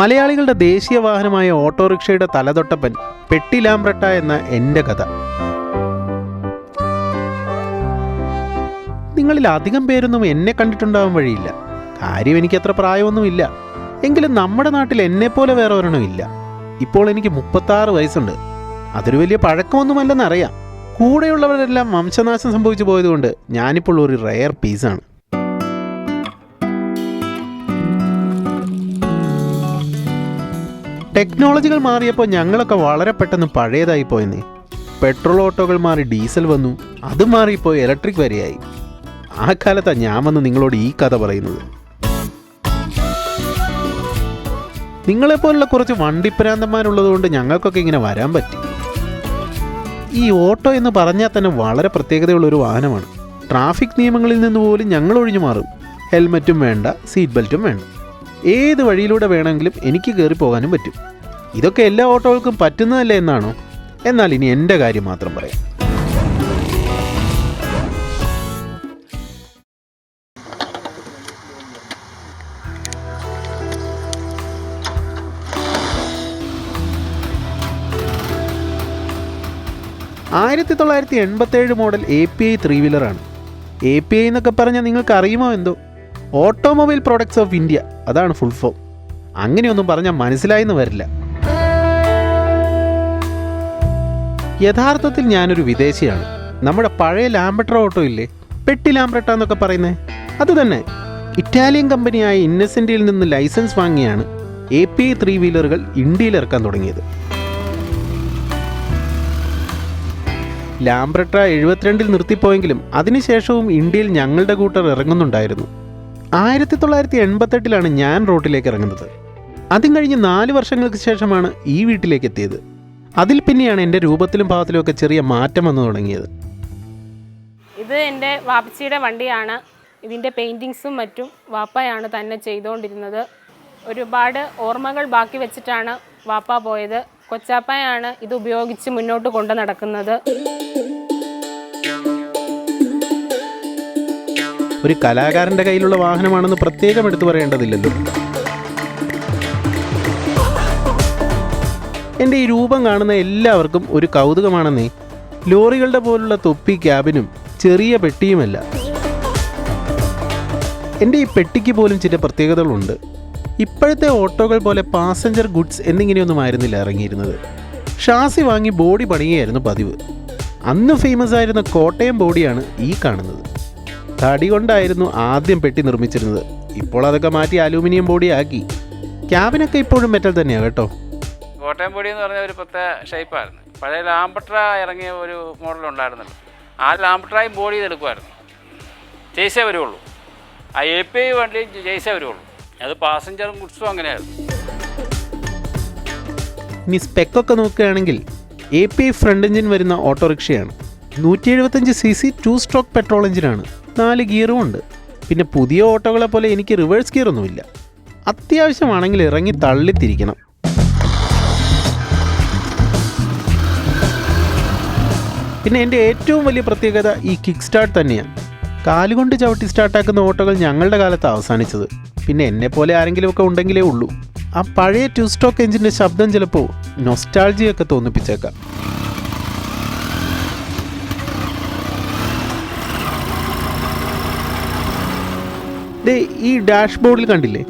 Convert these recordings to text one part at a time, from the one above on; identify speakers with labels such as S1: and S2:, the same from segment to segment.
S1: മലയാളികളുടെ ദേശീയ വാഹനമായ ഓട്ടോറിക്ഷയുടെ തലതൊട്ടപ്പൻ പെട്ടി ലാംബ്രട്ട എന്ന എൻ്റെ കഥ. നിങ്ങളിൽ അധികം പേരൊന്നും എന്നെ കണ്ടിട്ടുണ്ടാവാൻ വഴിയില്ല. കാര്യം എനിക്കത്ര പ്രായമൊന്നുമില്ല. എങ്കിലും നമ്മുടെ നാട്ടിൽ എന്നെപ്പോലെ വേറെ ഒരെണ്ണം ഇല്ല. ഇപ്പോൾ എനിക്ക് 36 വയസ്സുണ്ട്. അതൊരു വലിയ പഴക്കമൊന്നുമല്ലെന്നറിയാം. കൂടെയുള്ളവരെല്ലാം വംശനാശം സംഭവിച്ചു പോയതുകൊണ്ട് ഞാനിപ്പോൾ ഒരു റെയർ പീസാണ്. ടെക്നോളജികൾ മാറിയപ്പോൾ ഞങ്ങളൊക്കെ വളരെ പെട്ടെന്ന് പഴയതായി പോയെന്നേ. പെട്രോൾ ഓട്ടോകൾ മാറി ഡീസൽ വന്നു, അത് മാറിപ്പോൾ ഇലക്ട്രിക് വരെയായി. ആ കാലത്താണ് ഞാൻ വന്ന് നിങ്ങളോട് ഈ കഥ പറയുന്നത്. നിങ്ങളെപ്പോലുള്ള കുറച്ച് വണ്ടിപ്രാന്തന്മാരുള്ളതുകൊണ്ട് ഞങ്ങൾക്കൊക്കെ ഇങ്ങനെ വരാൻ പറ്റി. ഈ ഓട്ടോ എന്ന് പറഞ്ഞാൽ തന്നെ വളരെ പ്രത്യേകതയുള്ളൊരു വാഹനമാണ്. ട്രാഫിക് നിയമങ്ങളിൽ നിന്ന് പോലും ഞങ്ങൾ ഒഴിഞ്ഞു മാറും. ഹെൽമറ്റും വേണ്ട, സീറ്റ് ബെൽറ്റും വേണ്ട. ഏത് വഴിയിലൂടെ വേണമെങ്കിലും എനിക്ക് കയറി പോകാനും പറ്റും. ഇതൊക്കെ എല്ലാ ഓട്ടോകൾക്കും പറ്റുന്നതല്ലേ എന്നാണോ? എന്നാൽ ഇനി എൻ്റെ കാര്യം മാത്രം പറയാം. ആയിരത്തി 1987 മോഡൽ API 3 വീലറാണ്. API എന്നൊക്കെ പറഞ്ഞാൽ നിങ്ങൾക്ക് അറിയുമോ എന്തോ? ഓട്ടോമൊബൈൽ പ്രൊഡക്ട്സ് ഓഫ് ഇന്ത്യ, അതാണ് ഫുൾ ഫോം. അങ്ങനെയൊന്നും പറഞ്ഞാൽ മനസ്സിലായെന്ന് വരില്ല. യഥാർത്ഥത്തിൽ ഞാനൊരു വിദേശിയാണ്. നമ്മുടെ പഴയ ലാംബ്രട്ട ഓട്ടോ ഇല്ലേ, പെട്ടി ലാംബ്രട്ട എന്നൊക്കെ പറയുന്നത്, അത് തന്നെ. ഇറ്റാലിയൻ കമ്പനിയായ ഇന്നസെൻറ്റിയിൽ നിന്ന് ലൈസൻസ് വാങ്ങിയാണ് API 3 വീലറുകൾ ഇന്ത്യയിൽ ഇറക്കാൻ തുടങ്ങിയത്. ലാംബ്രട്ട 72 നിർത്തിപ്പോയെങ്കിലും അതിനുശേഷവും ഇന്ത്യയിൽ ഞങ്ങളുടെ കൂട്ടർ ഇറങ്ങുന്നുണ്ടായിരുന്നു. 1988 ഞാൻ റോട്ടിലേക്ക് ഇറങ്ങുന്നത്. അതും കഴിഞ്ഞ് 4 വർഷങ്ങൾക്ക് ശേഷമാണ് ഈ വീട്ടിലേക്ക് എത്തിയത്. അതിൽ പിന്നെയാണ് എൻ്റെ രൂപത്തിലും ഭാവത്തിലും ഒക്കെ ചെറിയ മാറ്റം വന്നു തുടങ്ങിയത്.
S2: ഇത് എൻ്റെ വാപ്പച്ചിയുടെ വണ്ടിയാണ്. ഇതിൻ്റെ പെയിൻറ്റിങ്സും മറ്റും വാപ്പയാണ് തന്നെ ചെയ്തുകൊണ്ടിരുന്നത്. ഒരുപാട് ഓർമ്മകൾ ബാക്കി വെച്ചിട്ടാണ് വാപ്പ പോയത്. കൊച്ചാപ്പയാണ് ഇത് ഉപയോഗിച്ച് മുന്നോട്ട് കൊണ്ടു നടക്കുന്നത്.
S1: ഒരു കലാകാരൻ്റെ കയ്യിലുള്ള വാഹനമാണെന്ന് പ്രത്യേകം എടുത്തു പറയേണ്ടതില്ലല്ലോ. എൻ്റെ ഈ രൂപം കാണുന്ന എല്ലാവർക്കും ഒരു കൗതുകമാണെന്നേ. ലോറികളുടെ പോലുള്ള തൊപ്പി, ക്യാബിനും ചെറിയ പെട്ടിയുമല്ല. എൻ്റെ ഈ പെട്ടിക്ക് പോലും ചില പ്രത്യേകതകളുണ്ട്. ഇപ്പോഴത്തെ ഓട്ടോകൾ പോലെ പാസഞ്ചർ ഗുഡ്സ് എന്നിങ്ങനെയൊന്നും ആയിരുന്നില്ല ഇറങ്ങിയിരുന്നത്. ഷാസി വാങ്ങി ബോഡി പണിയുകയായിരുന്നു പതിവ്. അന്ന് ഫേമസ് ആയിരുന്ന കോട്ടയം ബോഡിയാണ് ഈ കാണുന്നത്. തടി കൊണ്ടായിരുന്നു ആദ്യം പെട്ടി നിർമ്മിച്ചിരുന്നത്. ഇപ്പോൾ അതൊക്കെ മാറ്റി അലൂമിനിയം ബോഡി ആക്കി. ക്യാബിനൊക്കെ ഇപ്പോഴും മെറ്റൽ തന്നെയാണ് കേട്ടോ.
S3: കോട്ടയം ബോഡി എന്ന് പറഞ്ഞ ഒരു പ്രത്യേക ഷേപ്പായിരുന്നു. പഴയ ലാംബ്രട്ട ഇറങ്ങിയ ഒരു മോഡൽ ഉണ്ടായിരുന്നല്ലോ, ആ ലാംബ്രട്ടയും ബോഡി ചെയ്തെടുക്കുമായിരുന്നു. ജെയ്സേ വരുള്ളൂ. ആ API വണ്ടി ജെയ്സേ വരുള്ളൂ. അത് പാസഞ്ചറും ഗുഡ്സും അങ്ങനെയായിരുന്നു.
S1: ഇനി സ്പെക്കൊക്കെ നോക്കുകയാണെങ്കിൽ API ഫ്രണ്ട് എഞ്ചിൻ വരുന്ന ഓട്ടോറിക്ഷയാണ്. 175cc 2 സ്ട്രോക്ക് പെട്രോൾ എഞ്ചിനാണ്. 4 ഗിയറും ഉണ്ട്. പിന്നെ പുതിയ ഓട്ടോകളെ പോലെ എനിക്ക് റിവേഴ്സ് ഗിയറൊന്നുമില്ല. അത്യാവശ്യമാണെങ്കിൽ ഇറങ്ങി തള്ളിത്തിരിക്കണം. പിന്നെ എൻ്റെ ഏറ്റവും വലിയ പ്രത്യേകത ഈ കിക്ക് സ്റ്റാർട്ട് തന്നെയാണ്. കാലുകൊണ്ട് ചവിട്ടി സ്റ്റാർട്ടാക്കുന്ന ഓട്ടോകൾ ഞങ്ങളുടെ കാലത്ത് അവസാനിച്ചത്. പിന്നെ എന്നെപ്പോലെ ആരെങ്കിലുമൊക്കെ ഉണ്ടെങ്കിലേ ഉള്ളൂ. ആ പഴയ 2 സ്ട്രോക്ക് എഞ്ചിൻ്റെ ശബ്ദം ചിലപ്പോൾ നൊസ്റ്റാൾജിയൊക്കെ തോന്നിപ്പിച്ചേക്കാം. ദേ ഈ ഡാഷ്ബോർഡിൽ കണ്ടില്ലേ,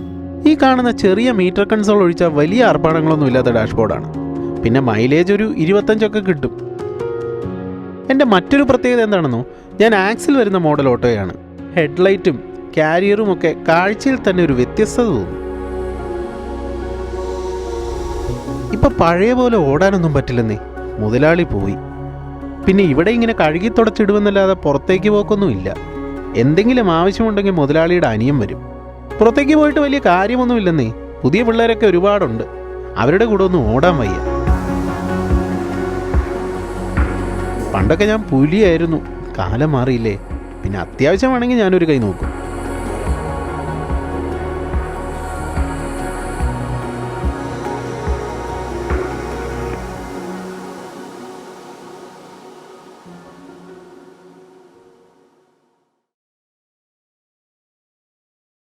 S1: ഈ കാണുന്ന ചെറിയ മീറ്റർ കൺസോൾ ഒഴിച്ചാൽ വലിയ ആർഭാടങ്ങളൊന്നും ഇല്ലാത്ത ഡാഷ്ബോർഡാണ്. പിന്നെ മൈലേജ് ഒരു 25 കിട്ടും. എൻ്റെ മറ്റൊരു പ്രത്യേകത എന്താണെന്നോ, ഞാൻ ആക്സിൽ വരുന്ന മോഡൽ ഓട്ടോയാണ്. ഹെഡ്ലൈറ്റും കാരിയറും ഒക്കെ കാഴ്ചയിൽ തന്നെ ഒരു വ്യത്യസ്തത തോന്നും. ഇപ്പം പഴയ പോലെ ഓടാനൊന്നും പറ്റില്ലെന്നേ, മുതലാളി പോയി. പിന്നെ ഇവിടെ ഇങ്ങനെ കഴുകി തുടച്ചിടുമെന്നല്ലാതെ പുറത്തേക്ക് പോക്കൊന്നുമില്ല. എന്തെങ്കിലും ആവശ്യമുണ്ടെങ്കിൽ മുതലാളിയുടെ അനിയൻ വരും. പുറത്തേക്ക് പോയിട്ട് വലിയ കാര്യമൊന്നുമില്ലെന്നേ. പുതിയ പിള്ളേരൊക്കെ ഒരുപാടുണ്ട്. അവരുടെ കൂടെ ഒന്നും ഓടാൻ വയ്യ. പണ്ടൊക്കെ ഞാൻ പുലിയായിരുന്നു. കാലം മാറിയില്ലേ. പിന്നെ അത്യാവശ്യമാണെങ്കിൽ ഞാനൊരു കൈ നോക്കും.